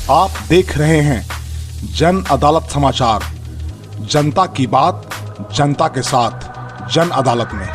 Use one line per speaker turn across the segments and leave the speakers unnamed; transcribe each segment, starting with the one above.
आप देख रहे हैं जन अदालत समाचार। जनता की बात जनता के साथ जन अदालत में।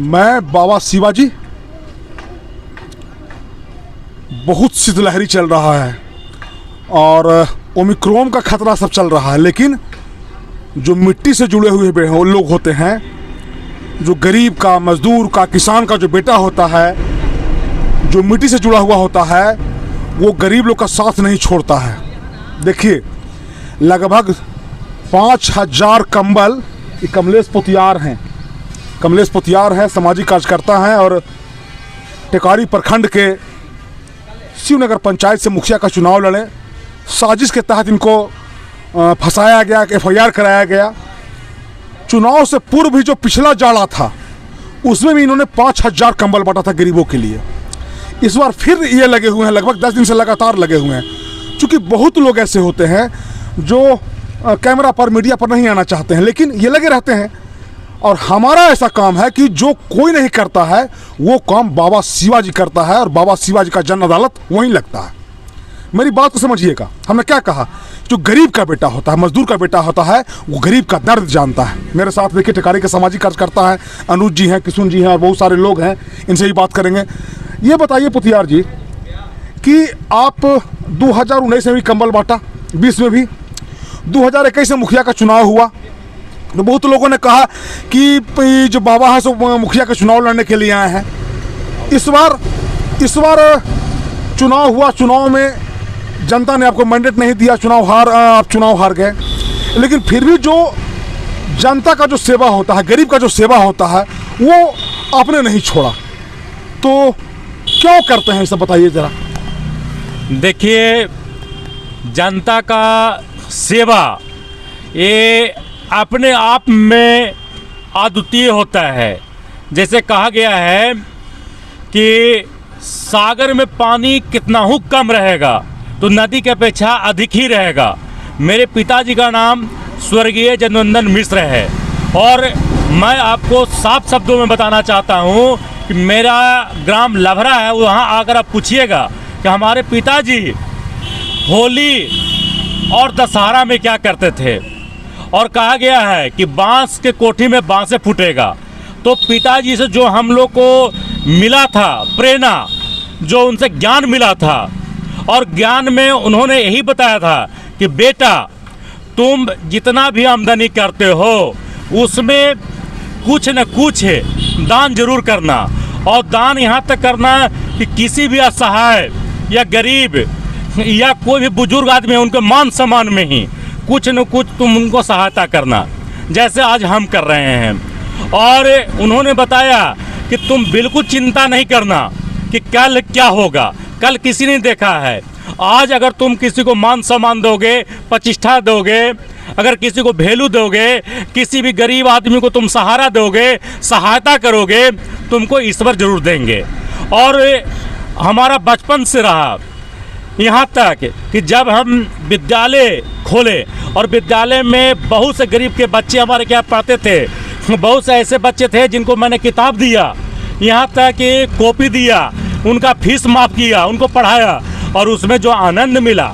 मैं बाबा शिवाजी। बहुत शीतलहरी चल रहा है और ओमिक्रॉन का खतरा सब चल रहा है, लेकिन जो मिट्टी से जुड़े हुए लोग होते हैं, जो गरीब का, मजदूर का, किसान का जो बेटा होता है, जो मिट्टी से जुड़ा हुआ होता है, वो गरीब लोग का साथ नहीं छोड़ता है। देखिए, लगभग 5000 कंबल, ये कमलेश पुतियार हैं। कमलेश पुतियार है, सामाजिक कार्यकर्ता हैं और टेकारी प्रखंड के शिवनगर पंचायत से मुखिया का चुनाव लड़े। साजिश के तहत इनको फंसाया गया, FIR कराया गया। चुनाव से पूर्व भी जो पिछला जाड़ा था, उसमें भी इन्होंने 5000 कंबल बांटा था गरीबों के लिए। इस बार फिर ये लगे हुए हैं, लगभग 10 दिन से लगातार लगे हुए हैं। क्योंकि बहुत लोग ऐसे होते हैं जो कैमरा पर, मीडिया पर नहीं आना चाहते हैं, लेकिन ये लगे रहते हैं। और हमारा ऐसा काम है कि जो कोई नहीं करता है वो काम बाबा शिवाजी करता है, और बाबा शिवाजी का जन अदालत वहीं लगता है। मेरी बात को समझिएगा, हमने क्या कहा? जो गरीब का बेटा होता है, मजदूर का बेटा होता है, वो गरीब का दर्द जानता है। मेरे साथ देखिए टेकारी के सामाजिक कार्यकर्ता हैं, अनुज जी हैं, किशुन जी हैं और बहुत सारे लोग हैं, इनसे ही बात करेंगे। ये बताइए पुतियार जी कि आप 2019 में भी कंबल बांटा, 20 में भी, 2021 में मुखिया का चुनाव हुआ, तो बहुत लोगों ने कहा कि जो बाबा है सो मुखिया का चुनाव लड़ने के लिए आए हैं। इस बार चुनाव हुआ, चुनाव में जनता ने आपको मैंडेट नहीं दिया, आप चुनाव हार गए। लेकिन फिर भी जो जनता का जो सेवा होता है, गरीब का जो सेवा होता है, वो आपने नहीं छोड़ा। तो क्यों करते हैं, सब बताइए जरा।
देखिए, जनता का सेवा ये अपने आप में अद्वितीय होता है। जैसे कहा गया है कि सागर में पानी कितना ही कम रहेगा तो नदी की अपेक्षा अधिक ही रहेगा। मेरे पिताजी का नाम स्वर्गीय जगनंदन मिश्र है और मैं आपको साफ शब्दों में बताना चाहता हूँ कि मेरा ग्राम लभरा है, वहाँ आकर आप पूछिएगा कि हमारे पिताजी होली और दशहरा में क्या करते थे। और कहा गया है कि बांस के कोठी में बांसे फूटेगा। तो पिताजी से जो हम लोग को मिला था प्रेरणा, जो उनसे ज्ञान मिला था, और ज्ञान में उन्होंने यही बताया था कि बेटा, तुम जितना भी आमदनी करते हो उसमें कुछ न कुछ दान जरूर करना। और दान यहाँ तक करना कि किसी भी असहाय या गरीब या कोई भी बुजुर्ग आदमी है, उनके मान सम्मान में ही कुछ न कुछ तुम उनको सहायता करना, जैसे आज हम कर रहे हैं। और उन्होंने बताया कि तुम बिल्कुल चिंता नहीं करना कि कल क्या होगा, कल किसी ने देखा है। आज अगर तुम किसी को मान सम्मान दोगे, प्रतिष्ठा दोगे, अगर किसी को वैल्यू दोगे, किसी भी गरीब आदमी को तुम सहारा दोगे, सहायता करोगे, तुमको ईश्वर जरूर देंगे। और हमारा बचपन से रहा यहाँ तक कि जब हम विद्यालय खोले और विद्यालय में बहुत से गरीब के बच्चे हमारे क्या पढ़ते थे, बहुत से ऐसे बच्चे थे जिनको मैंने किताब दिया यहाँ तक कि कॉपी दिया, उनका फीस माफ़ किया, उनको पढ़ाया, और उसमें जो आनंद मिला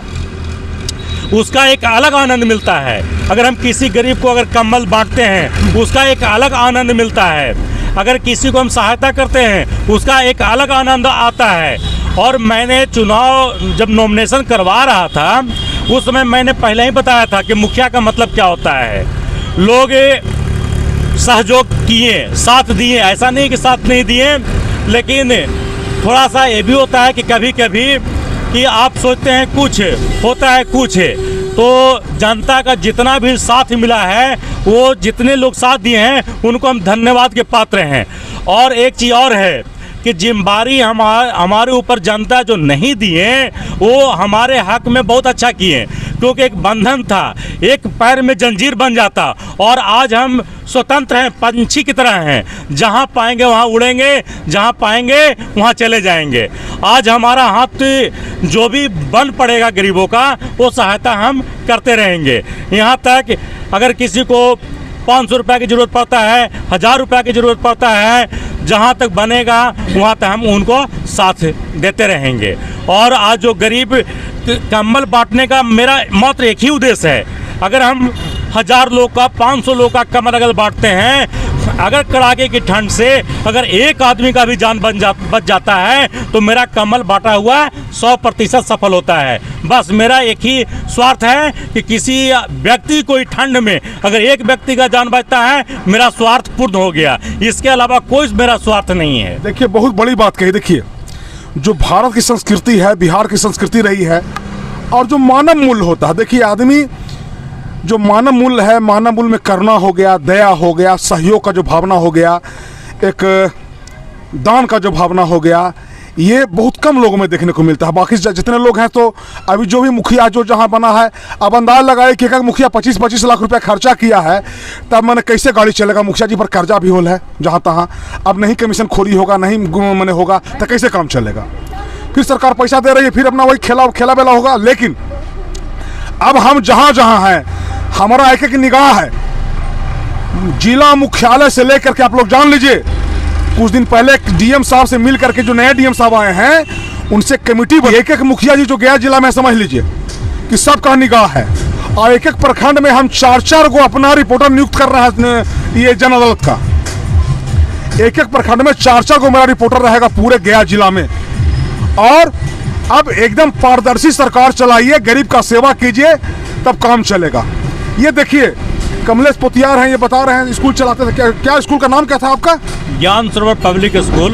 उसका एक अलग आनंद मिलता है। अगर हम किसी गरीब को अगर कंबल बांटते हैं उसका एक अलग आनंद मिलता है। अगर किसी को हम सहायता करते हैं उसका एक अलग आनंद आता है। और मैंने चुनाव जब नॉमिनेशन करवा रहा था उस समय मैंने पहले ही बताया था कि मुखिया का मतलब क्या होता है। लोग सहयोग किए, साथ दिए, ऐसा नहीं कि साथ नहीं दिए, लेकिन थोड़ा सा ये भी होता है कि कभी कभी कि आप सोचते हैं कुछ, होता है कुछ। तो जनता का जितना भी साथ मिला है, वो जितने लोग साथ दिए हैं उनको हम धन्यवाद के पात्र हैं। और एक चीज़ और है कि जिम्मेदारी हमारे ऊपर जनता जो नहीं दिए वो हमारे हक में बहुत अच्छा किए, क्योंकि एक बंधन था, एक पैर में जंजीर बन जाता, और आज हम स्वतंत्र हैं, पंछी की तरह हैं, जहाँ पाएंगे वहाँ उड़ेंगे, जहाँ पाएंगे वहाँ चले जाएंगे। आज हमारा हाथ जो भी बन पड़ेगा गरीबों का वो सहायता हम करते रहेंगे। यहाँ तक अगर किसी को 500 रुपये की ज़रूरत पड़ता है, 1000 रुपये की ज़रूरत पड़ता है, जहाँ तक बनेगा वहाँ तक हम उनको साथ देते रहेंगे। और आज जो गरीब कंबल बांटने का मेरा मात्र एक ही उद्देश्य है, अगर हम 1000 लोग का, 500 लोग का कंबल अगर बांटते हैं, अगर कड़ाके की ठंड से अगर एक आदमी का भी जान बच जाता है तो मेरा कंबल बांटा हुआ 100% सफल होता है। बस मेरा एक ही स्वार्थ है कि किसी व्यक्ति को ठंड में अगर एक व्यक्ति का जान बचता है, मेरा स्वार्थ पूर्ण हो गया। इसके अलावा कोई मेरा स्वार्थ नहीं है।
देखिए, बहुत बड़ी बात कही। देखिए, जो भारत की संस्कृति है, बिहार की संस्कृति रही है, और जो मानव मूल्य होता है, देखिए आदमी जो मानव मूल्य है, मानव मूल्य में करुणा हो गया, दया हो गया, सहयोग का जो भावना हो गया, एक दान का जो भावना हो गया, ये बहुत कम लोगों में देखने को मिलता है। बाकी जितने लोग हैं, तो अभी जो भी मुखिया जो जहाँ बना है, अब अंदाज लगाए कि एक मुखिया 25-25 लाख रुपया खर्चा किया है, तब मैंने कैसे गाड़ी चलेगा। मुखिया जी पर कर्जा भी होल है जहाँ तहाँ, अब नहीं कमीशन खोरी होगा, नहीं मैंने होगा, तो कैसे काम चलेगा। फिर सरकार पैसा दे रही है, फिर अपना वही खेला बेला होगा। लेकिन अब हम जहाँ जहाँ हैं, हमारा एक एक निगाह है, जिला मुख्यालय से लेकर के आप लोग जान लीजिए, कुछ दिन पहले डीएम साहब से मिल करके जो नए डीएम साहब आए हैं उनसे कमेटी बनी। एक एक मुखिया जी जो गया जिला में, समझ लीजिए कि सबका निगाह है, और एक एक प्रखंड में हम 4-4 को अपना रिपोर्टर नियुक्त कर रहे हैं। ये जन अदालत का एक एक प्रखंड में 4-4 को मेरा रिपोर्टर रहेगा पूरे गया जिला में। और अब एकदम पारदर्शी सरकार चलाइए, गरीब का सेवा कीजिए, तब काम चलेगा। ये देखिए, कमलेश पोतियार हैं, ये बता रहे हैं स्कूल चलाते थे। क्या स्कूल का नाम क्या था आपका?
ज्ञान सरोवर पब्लिक स्कूल।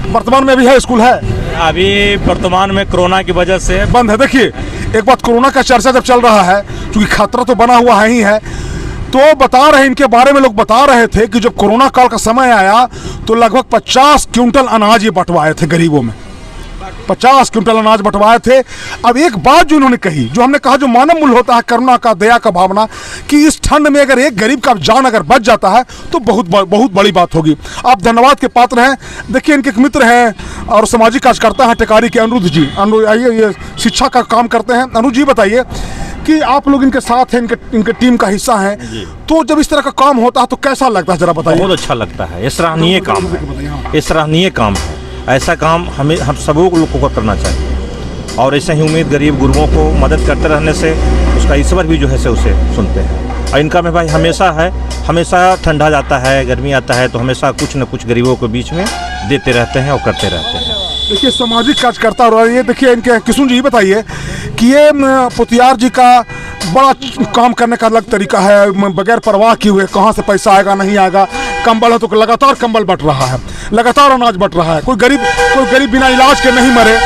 वर्तमान में भी है स्कूल? है
अभी वर्तमान में कोरोना की वजह से
बंद है। देखिए, एक बात, कोरोना का चर्चा जब चल रहा है, क्योंकि खतरा तो बना हुआ है ही है, तो बता रहे, इनके बारे में लोग बता रहे थे कि जब कोरोना काल का समय आया तो लगभग 50 क्विंटल अनाज ये बंटवाए थे गरीबों में, 50 क्विंटल अनाज बंटवाए थे। अब एक बात जो इन्होंने कही, जो हमने कहा, जो मानव मूल्य होता है, करुणा का, दया का भावना, कि इस ठंड में अगर एक गरीब का जान अगर बच जाता है तो बहुत बड़ी बात होगी। आप धन्यवाद के पात्र हैं। देखिए, इनके एक मित्र हैं और सामाजिक कार्यकर्ता हैं टेकारी के, अनिरुद्ध जी। आइए, ये शिक्षा का काम करते हैं। अनुज जी, बताइए कि आप लोग इनके साथ हैं, इनके टीम का हिस्सा हैं, तो जब इस तरह का काम होता है तो कैसा लगता है, जरा बताइए।
बहुत अच्छा लगता है, ये सराहनीय काम है, ये सराहनीय काम है। ऐसा काम हम सबों लोगों को करना चाहिए, और ऐसे ही उम्मीद गरीब गुरुओं को मदद करते रहने से उसका ईश्वर भी जो है से उसे सुनते हैं। और इनका में भाई हमेशा है, हमेशा ठंडा जाता है, गर्मी आता है, तो हमेशा कुछ न कुछ गरीबों के बीच में देते रहते हैं और करते रहते हैं।
देखिए, सामाजिक कार्यकर्ता और ये देखिए, इनके किशुन जी बताइए कि ये पोतियार जी का बड़ा काम करने का अलग तरीका है, बगैर परवाह किए हुए कहाँ से पैसा आएगा नहीं आएगा। कंबल है तो लगातार कंबल बट रहा है, लगातार अनाज बट रहा है। कोई गरीब बिना इलाज के नहीं मरे,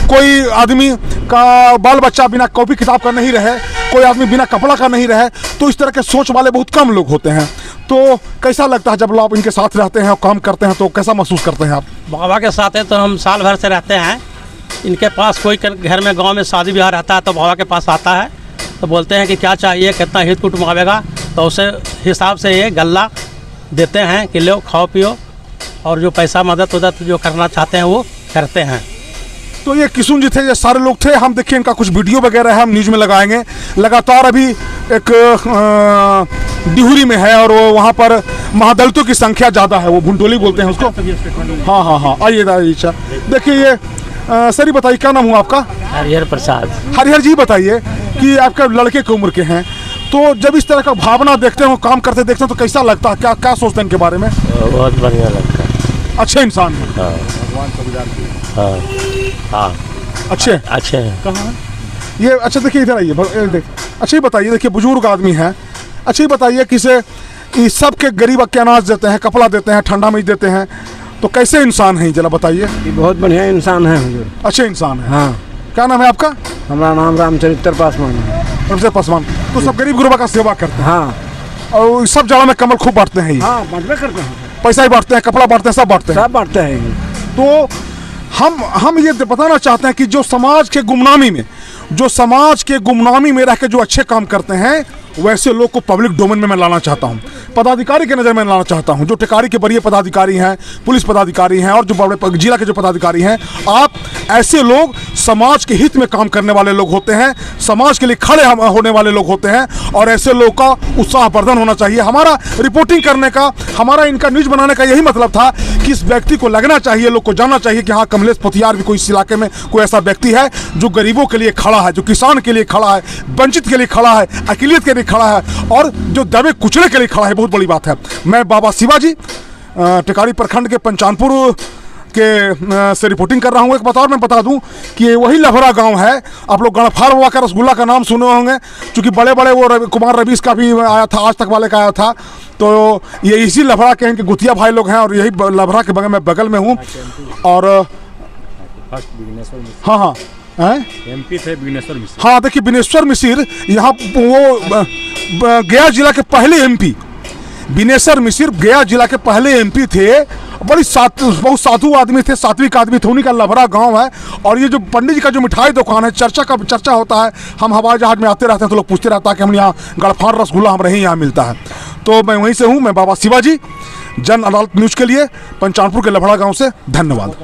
कोई आदमी का बाल बच्चा बिना कॉपी किताब का नहीं रहे, कोई आदमी बिना कपड़ा का नहीं रहे। तो इस तरह के सोच वाले बहुत कम लोग होते हैं। तो कैसा लगता है जब आप इनके साथ रहते हैं और काम करते हैं, तो कैसा महसूस करते हैं आप?
बाबा के साथ है तो हम साल भर से रहते हैं। इनके पास कोई घर में गांव में शादी ब्याह रहता है तो बाबा के पास आता है, तो बोलते हैं कि क्या चाहिए, कितना हित कुटुंब आवेगा, तो उसे हिसाब से ये गल्ला देते हैं कि लो खाओ पियो, और जो पैसा मदद जो करना चाहते हैं वो करते हैं।
तो ये किशुन जी थे, ये सारे लोग थे। हम देखिए, इनका कुछ वीडियो वगैरह है, हम न्यूज़ में लगाएंगे। लगातार अभी एक डिहुरी में है और वो वहाँ पर महादलितों की संख्या ज़्यादा है, वो भुंडोली बोलते हैं उसको। हाँ हाँ हाँ, आइए आइए। देखिए ये सर, ये बताइए क्या नाम हुआ आपका?
हरिहर प्रसाद।
हरिहर जी बताइए कि आपके लड़के की उम्र के हैं, तो जब इस तरह का भावना देखते हो, काम करते देखते हैं, तो कैसा लगता है? क्या क्या सोचते हैं इनके बारे में?
बहुत बढ़िया लगता है।
अच्छे इंसान हैं।
हाँ हाँ,
अच्छे
अच्छे हैं।
कहाँ ये? अच्छा देखिए इधर आइए, अच्छा ये बताइए, देखिए बुजुर्ग आदमी हैं, अच्छा ये बताइए किसे ये सब के गरीब के अनाज देते हैं, कपड़ा देते हैं, ठंडा में देते हैं, तो कैसे इंसान हैं जरा बताइए?
बहुत बढ़िया इंसान है हुजूर।
अच्छे इंसान है।
हाँ।
क्या नाम है आपका?
हमारा नाम रामचरित्र पासवान है।
सबसे पासवान। तो सब गरीब गुरबा का सेवा करते हैं।
हाँ
और सब जगह में कमल खूब बांटते हैं ये।
हाँ, बांटवे करते हैं,
पैसा ही बांटते हैं, कपड़ा बांटते हैं, सब बांटते हैं।
सब बांटते हैं।
तो हम ये बताना चाहते हैं कि जो समाज के गुमनामी में रह के जो अच्छे काम करते हैं, वैसे लोग को पब्लिक डोमेन में मैं लाना चाहता हूं, पदाधिकारी के नज़र में लाना चाहता हूं। जो टेकारी के बड़े पदाधिकारी हैं, पुलिस पदाधिकारी हैं और जो बड़े जिला के जो पदाधिकारी हैं, आप ऐसे लोग समाज के हित में काम करने वाले लोग होते हैं, समाज के लिए खड़े होने वाले लोग होते हैं, और ऐसे लोग का उत्साहवर्धन होना चाहिए। हमारा रिपोर्टिंग करने का, हमारा इनका न्यूज़ बनाने का यही मतलब था कि इस व्यक्ति को लगना चाहिए, लोग को जानना चाहिए कि हाँ, कमलेश पोथियार भी कोई इस इलाके में कोई ऐसा व्यक्ति है जो गरीबों के लिए खड़ा है, जो किसान के लिए खड़ा है, वंचित के लिए खड़ा है, अकेलियत के लिए खड़ा है, और जो दबे कुचले के लिए खड़ा है। बहुत बड़ी बात है। मैं बाबा शिवाजी टेकारी प्रखंड के पंचानपुर के से रिपोर्टिंग कर रहा हूँ। एक बतौर मैं बता दूं कि वही लभरा गांव है। आप लोग गणफार बाबा का रसगुल्ला का नाम सुने होंगे, क्योंकि बड़े बड़े वो कुमार रवीश का भी आया था, आज तक वाले का आया था। तो ये इसी लभरा के हैं कि गुतिया भाई लोग हैं, और यही लभरा के बगल में हूँ। और हाँ हाँ
MP थे बिनेश्वर मिश्र।
हाँ, देखिए बिनेश्वर मिश्र यहाँ वो गया जिला के पहले MP, बिनेश्वर मिश्र गया जिला के पहले MP थे। बहुत साधु आदमी थे, सात्विक आदमी थे। उन्हीं का लभरा गांव है। और ये जो पंडित जी का जो मिठाई दुकान है, चर्चा होता है। हम हवाई जहाज में आते रहते हैं तो लोग पूछते रहता है कि हम यहाँ गड़फार रसगुल्ला हमारे ही यहाँ मिलता है। तो मैं वहीं से हूँ। मैं बाबा शिवाजी, जन अदालत न्यूज़ के लिए पंचानपुर के लभरा गाँव से। धन्यवाद।